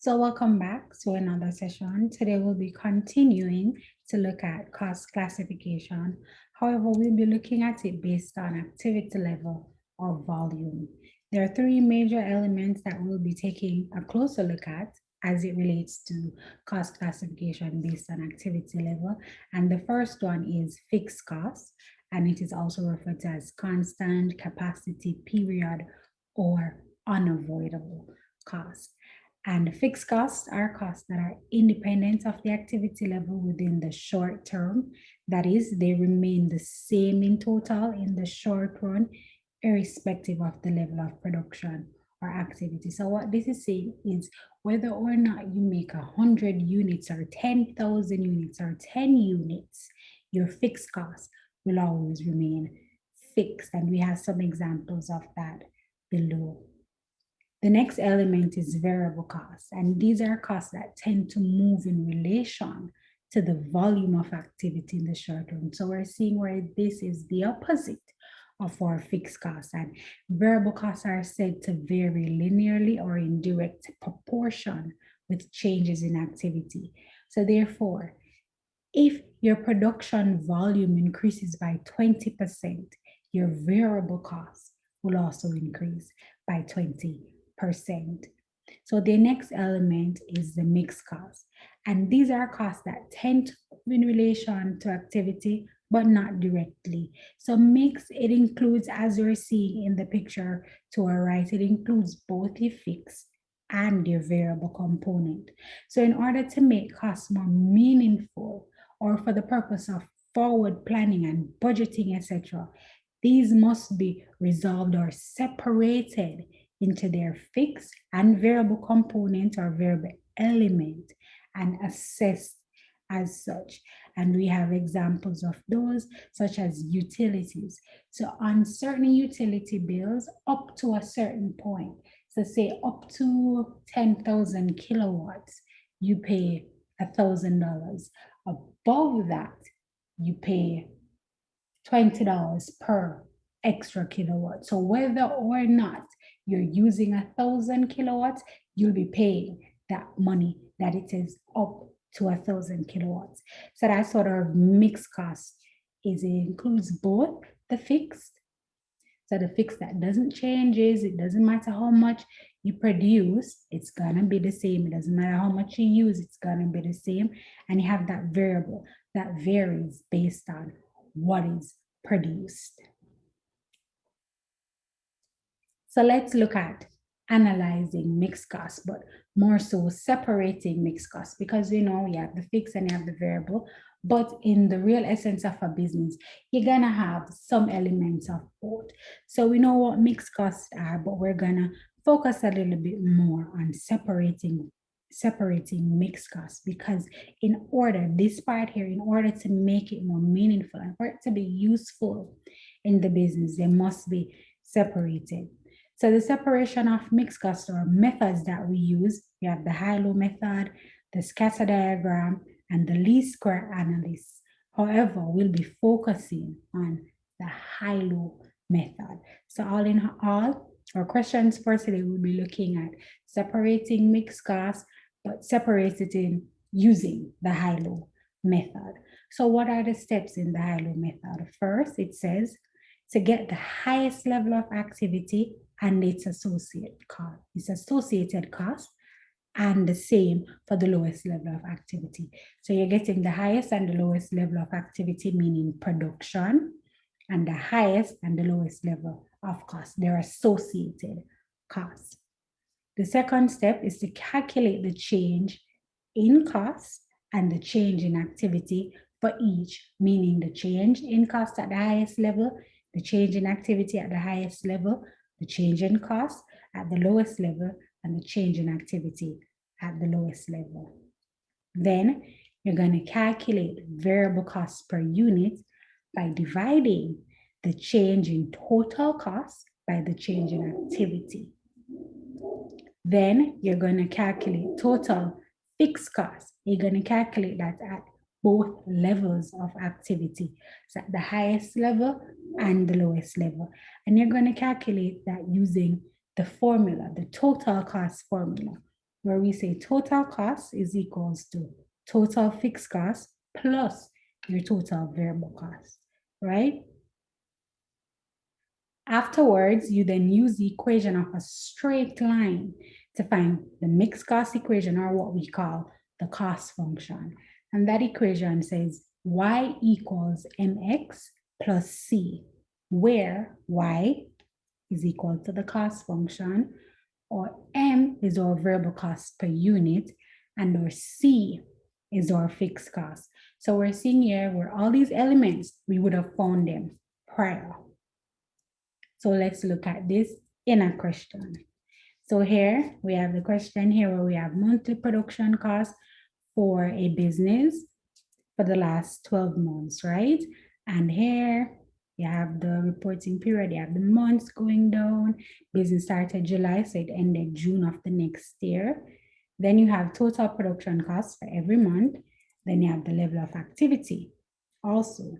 So welcome back to another session. Today we'll be continuing to look at cost classification. However, we'll be looking at it based on activity level or volume. There are three major elements that we'll be taking a closer look at as it relates to cost classification based on activity level. And the first one is fixed cost, and it is also referred to as constant, capacity, period, or unavoidable cost. And fixed costs are costs that are independent of the activity level within the short term. That is, they remain the same in total in the short run, irrespective of the level of production or activity. So what this is saying is whether or not you make 100 units or 10,000 units or 10 units, your fixed cost will always remain fixed. And we have some examples of that below. The next element is variable costs, and these are costs that tend to move in relation to the volume of activity in the short run. So we're seeing where this is the opposite of our fixed costs, and variable costs are said to vary linearly or in direct proportion with changes in activity. So therefore, if your production volume increases by 20%, your variable costs will also increase by 20%. So the next element is the mixed cost. And these are costs that tend to in relation to activity, but not directly. So mix, it includes, as you're seeing in the picture to our right, it includes both the fixed and your variable component. So in order to make costs more meaningful, or for the purpose of forward planning and budgeting, etc., these must be resolved or separated into their fixed and variable component or variable element and assessed as such. And we have examples of those, such as utilities. So on certain utility bills, up to a certain point, so say up to 10,000 kilowatts, you pay $1,000. Above that, you pay $20 per extra kilowatt. So whether or not you're using 1,000 kilowatts, you'll be paying that money that it is up to 1,000 kilowatts. So that sort of mixed cost is, it includes both the fixed. So the fixed that doesn't change is, it doesn't matter how much you produce, it's gonna be the same. It doesn't matter how much you use, it's gonna be the same. And you have that variable that varies based on what is produced. So let's look at analyzing mixed costs, but more so separating mixed costs, because you have the fixed and you have the variable, but in the real essence of a business, you're gonna have some elements of both. So we know what mixed costs are, but we're gonna focus a little bit more on separating mixed costs, because in order to make it more meaningful and for it to be useful in the business, they must be separated. So the separation of mixed costs or methods that we use, we have the high-low method, the scatter diagram, and the least square analysis. However, we'll be focusing on the high-low method. So all in all, our questions for today, we'll be looking at separating mixed costs, but separated in using the high-low method. So what are the steps in the high-low method? First, it says to get the highest level of activity and its associated cost, and the same for the lowest level of activity. So you're getting the highest and the lowest level of activity, meaning production, and the highest and the lowest level of cost, their associated costs. The second step is to calculate the change in cost and the change in activity for each, meaning the change in cost at the highest level, the change in activity at the highest level, the change in cost at the lowest level, and the change in activity at the lowest level. Then you're going to calculate variable costs per unit by dividing the change in total cost by the change in activity. Then you're going to calculate total fixed costs. You're going to calculate that at both levels of activity, so at the highest level and the lowest level. And you're going to calculate that using the formula, the total cost formula, where we say total cost is equals to total fixed cost plus your total variable cost, right? Afterwards, you then use the equation of a straight line to find the mixed cost equation, or what we call the cost function. And that equation says y equals mx plus c, where y is equal to the cost function, or m is our variable cost per unit, and our c is our fixed cost. So we're seeing here where all these elements, we would have found them prior. So let's look at this in a question. So here we have the question here where we have monthly production costs for a business for the last 12 months, right? And here you have the reporting period, you have the months going down. Business started July, so it ended June of the next year. Then you have total production costs for every month. Then you have the level of activity also.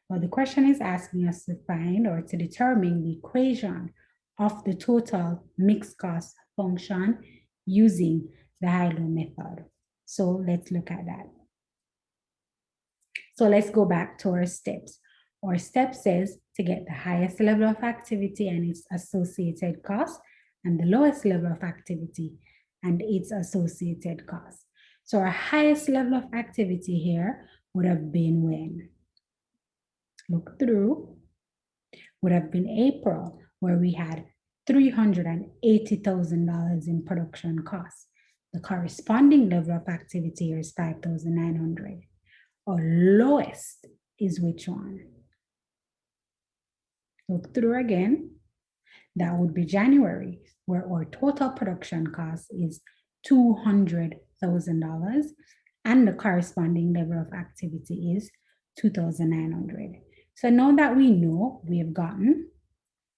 Well, the question is asking us to find or to determine the equation of the total mixed cost function using the high-low method. So let's look at that. So let's go back to our steps. Our step says to get the highest level of activity and its associated cost, and the lowest level of activity and its associated cost. So our highest level of activity here would have been when? Look through, would have been April, where we had $380,000 in production costs. The corresponding level of activity here is 5,900. Our lowest is which one? Look through again. That would be January, where our total production cost is $200,000 and the corresponding level of activity is 2,900. So now that we know, we have gotten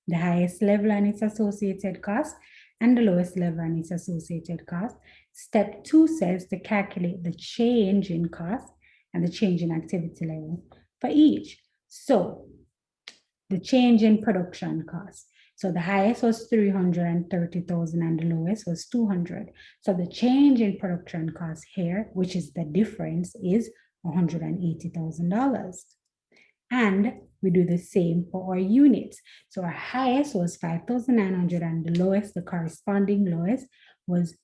the highest level and its associated cost and the lowest level and its associated cost. Step 2 says to calculate the change in cost and the change in activity level for each. So the change in production cost. So the highest was 330,000 and the lowest was 200. So the change in production cost here, which is the difference, is $180,000. And we do the same for our units. So our highest was 5,900 and the lowest, the corresponding lowest, was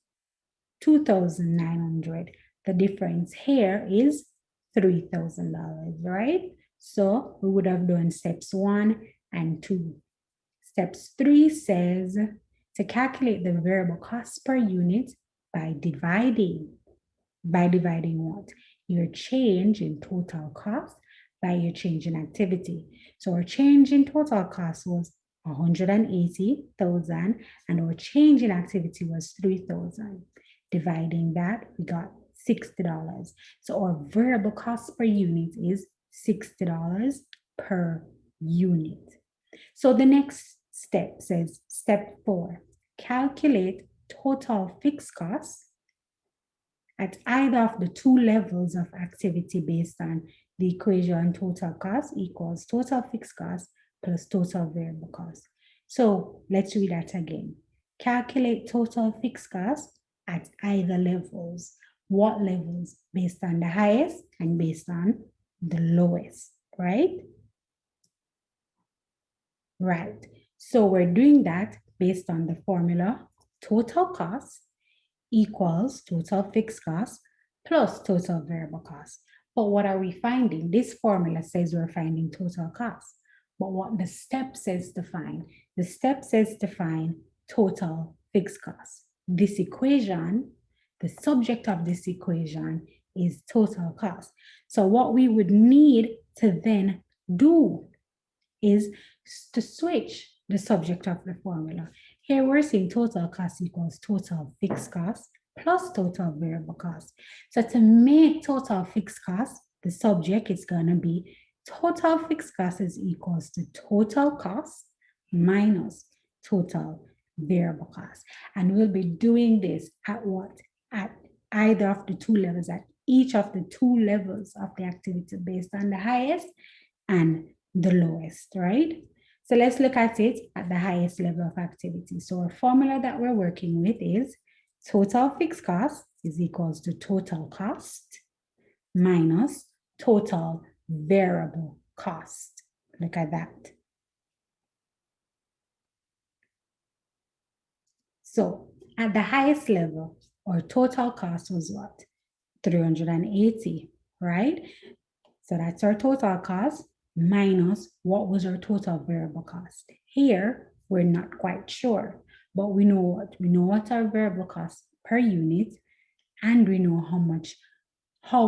2,900. The difference here is $3,000, right? So we would have done steps 1 and 2. Steps 3 says to calculate the variable cost per unit by dividing what? Your change in total cost by your change in activity. So our change in total cost was 180,000 and our change in activity was 3,000. Dividing that, we got $60. So our variable cost per unit is $60 per unit. So the next step says, step 4, calculate total fixed costs at either of the two levels of activity based on the equation total cost equals total fixed cost plus total variable cost. So let's read that again. Calculate total fixed cost at either levels. What levels? Based on the highest and based on the lowest, right? Right. So we're doing that based on the formula total cost equals total fixed cost plus total variable cost. But what are we finding? This formula says we're finding total cost. But what the step says to find? The step says to find total fixed cost. This equation, the subject of this equation is total cost. So what we would need to then do is to switch the subject of the formula. Here we're seeing total cost equals total fixed cost plus total variable cost. So to make total fixed cost, the subject is going to be total fixed cost is equals to total cost minus total variable cost. And we'll be doing this at what? At either of the two levels, at each of the two levels of the activity based on the highest and the lowest, right? So let's look at it at the highest level of activity. So our formula that we're working with is Total fixed cost is equals to total cost minus total variable cost. Look at that. So at the highest level, our total cost was what? 380, right? So that's our total cost minus what was our total variable cost. Here, we're not quite sure, but we know what? We know what our variable cost per unit, and we know how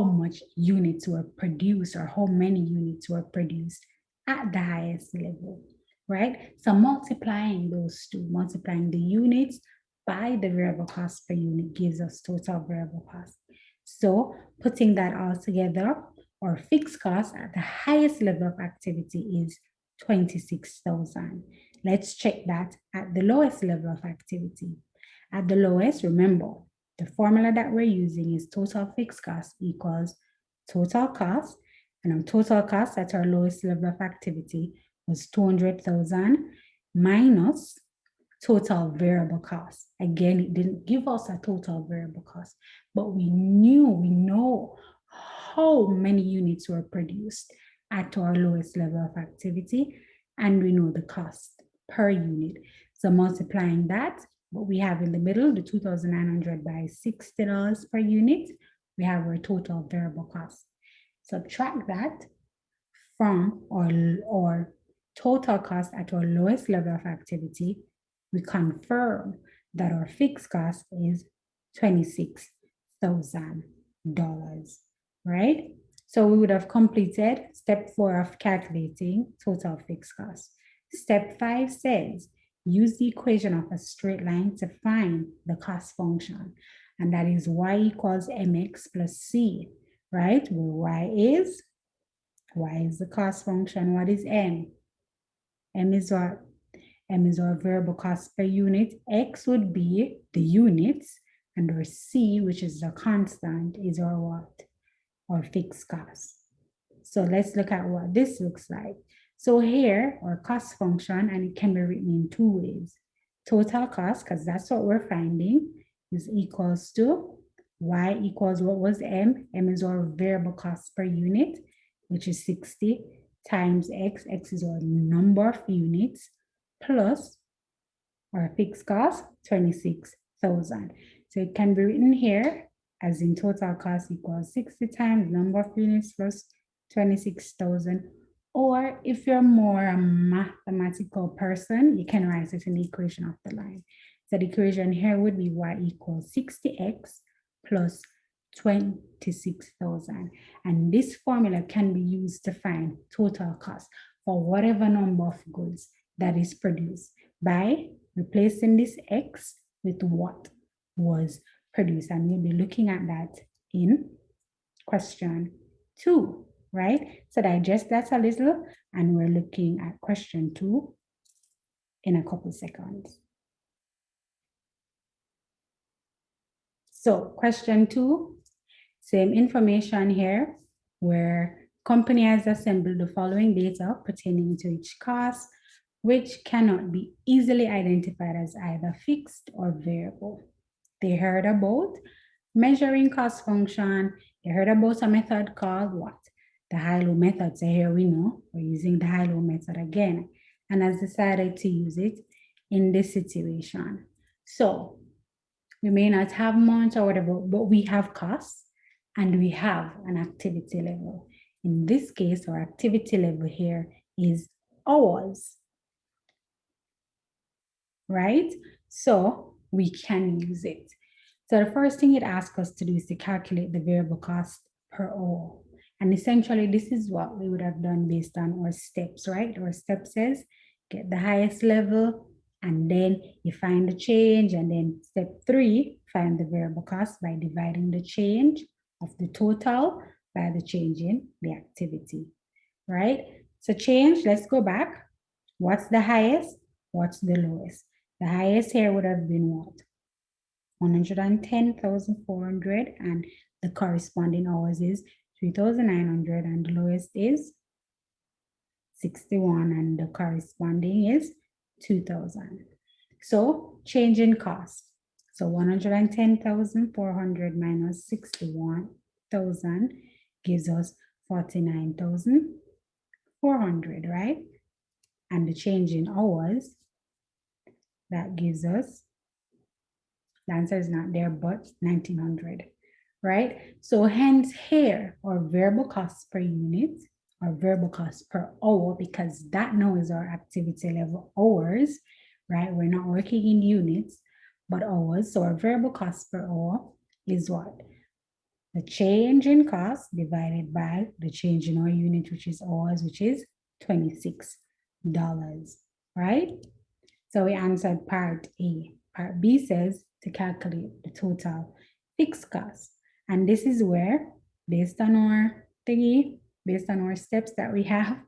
much units were produced or how many units were produced at the highest level, right? So multiplying those two, multiplying the units by the variable cost per unit gives us total variable cost. So putting that all together, our fixed cost at the highest level of activity is 26,000. Let's check that at the lowest level of activity. At the lowest, remember, the formula that we're using is total fixed cost equals total cost, and our total cost at our lowest level of activity was 200,000 minus total variable cost. Again, it didn't give us a total variable cost, but we know how many units were produced at our lowest level of activity, and we know the cost per unit. So multiplying that, what we have in the middle, the 2,900 by $60 per unit, we have our total variable cost. Subtract that from our total cost at our lowest level of activity, we confirm that our fixed cost is $26,000, right? So we would have completed step 4 of calculating total fixed cost. Step 5 says, use the equation of a straight line to find the cost function. And that is y equals mx plus c, right? Where y is the cost function. What is m? M is what? M is our variable cost per unit. X would be the units, and our C, which is the constant, is our what? Our fixed cost. So let's look at what this looks like. So here, our cost function, and it can be written in two ways. Total cost, because that's what we're finding, is equals to y equals what was m? M is our variable cost per unit, which is 60, times x. X is our number of units, plus our fixed cost, 26,000. So it can be written here as in total cost equals 60 times number of units plus 26,000. Or if you're more a mathematical person, you can write it in the equation of the line. So the equation here would be y equals 60x plus 26,000. And this formula can be used to find total cost for whatever number of goods that is produced by replacing this x with what was produced. And we'll be looking at that in question 2, right? So digest that a little, and we're looking at question 2 in a couple seconds. So question 2, same information here, where company has assembled the following data pertaining to each cost, which cannot be easily identified as either fixed or variable. They heard about measuring cost function. They heard about a method called what? The high-low method. So here we know we're using the high-low method again, and has decided to use it in this situation. So we may not have much or whatever, but we have costs and we have an activity level. In this case, our activity level here is hours, right? So we can use it. So the first thing it asks us to do is to calculate the variable cost per hour. And essentially, this is what we would have done based on our steps, right? Our step says, get the highest level, and then you find the change. And then step 3, find the variable cost by dividing the change of the total by the change in the activity, right? So change, let's go back. What's the highest? What's the lowest? The highest here would have been what? 110,400, and the corresponding hours is 3,900, and the lowest is 61, and the corresponding is 2,000. So change in cost. So 110,400 minus 61,000 gives us 49,400, right? And the change in hours, that gives us, the answer is not there, but 1,900, right? So hence here, our variable cost per unit, our variable cost per hour, because that now is our activity level hours, right? We're not working in units, but hours. So our variable cost per hour is what? The change in cost divided by the change in our unit, which is hours, which is $26, right? So we answered part A. Part B says to calculate the total fixed cost. And this is where, based on our thingy, based on our steps that we have,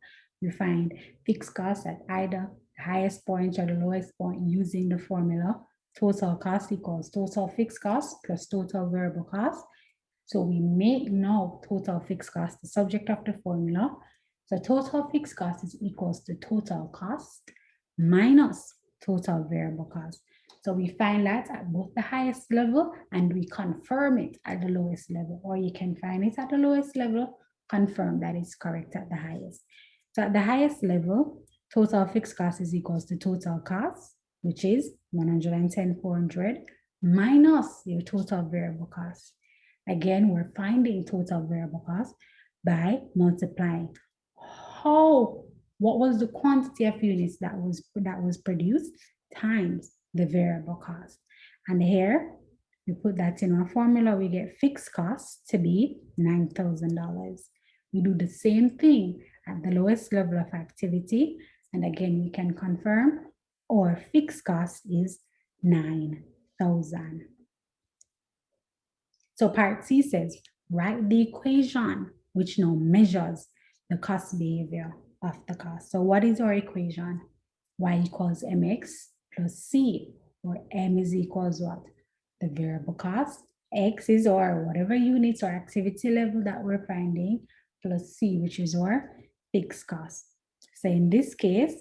we find fixed cost at either the highest point or the lowest point using the formula total cost equals total fixed cost plus total variable cost. So we make now total fixed cost the subject of the formula. So total fixed cost is equals to total cost minus total variable cost. So we find that at both the highest level and we confirm it at the lowest level, or you can find it at the lowest level, confirm that it's correct at the highest. So at the highest level, total fixed cost is equals to total cost, which is 110,400 minus your total variable cost. Again, we're finding total variable cost by multiplying what was the quantity of units that was produced times the variable cost. And here we put that in our formula, we get fixed cost to be $9,000. We do the same thing at the lowest level of activity. And again, we can confirm our fixed cost is 9,000. So part C says, write the equation which now measures the cost behavior of the cost. So what is our equation? Y equals mx plus c, where m is equals what? The variable cost. X is our whatever units or activity level that we're finding, plus c, which is our fixed cost. So in this case,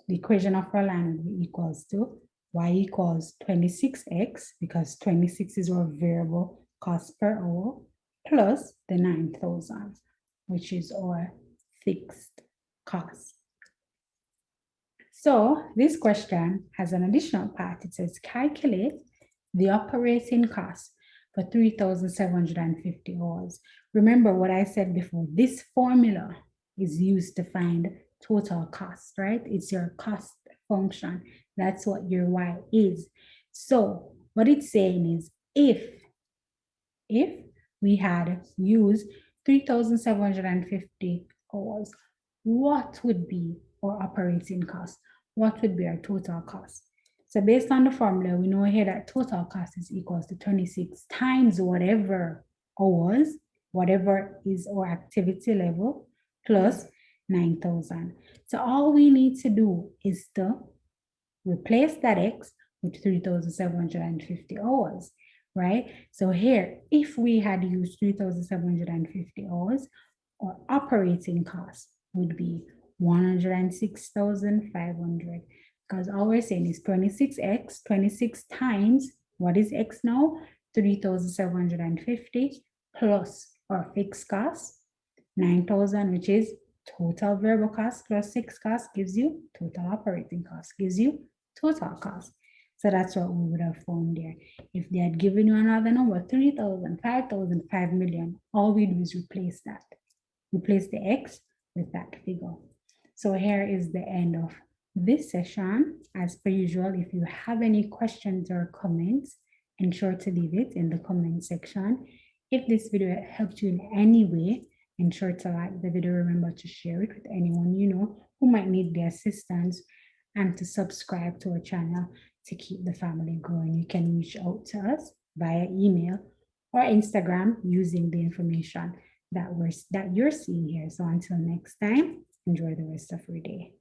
the equation of our line would be equals to y equals 26x, because 26 is our variable cost per hour, plus the 9,000, which is our fixed cost. So this question has an additional part. It says calculate the operating cost for 3,750 hours. Remember what I said before, this formula is used to find total cost, right? It's your cost function. That's what your Y is. So what it's saying is if we had used 3,750 hours, what would be our operating cost? What would be our total cost? So based on the formula, we know here that total cost is equals to 26 times whatever hours, whatever is our activity level, plus 9,000. So all we need to do is to replace that X with 3,750 hours, right? So here, if we had used 3,750 hours, our operating cost would be 106,500, because all we're saying is 26x, 26 times, what is X now? 3,750 plus our fixed cost, 9,000, which is total variable cost plus fixed cost, gives you total operating cost, gives you total cost. So that's what we would have found there. If they had given you another number, 3,000, 5,000, 5 million, all we do is replace that. Replace the X with that figure. So here is the end of this session. As per usual, if you have any questions or comments, ensure to leave it in the comment section. If this video helped you in any way, ensure to like the video. Remember to share it with anyone you know who might need the assistance, and to subscribe to our channel to keep the family growing. You can reach out to us via email or Instagram using the information that you're seeing here. So until next time, enjoy the rest of your day.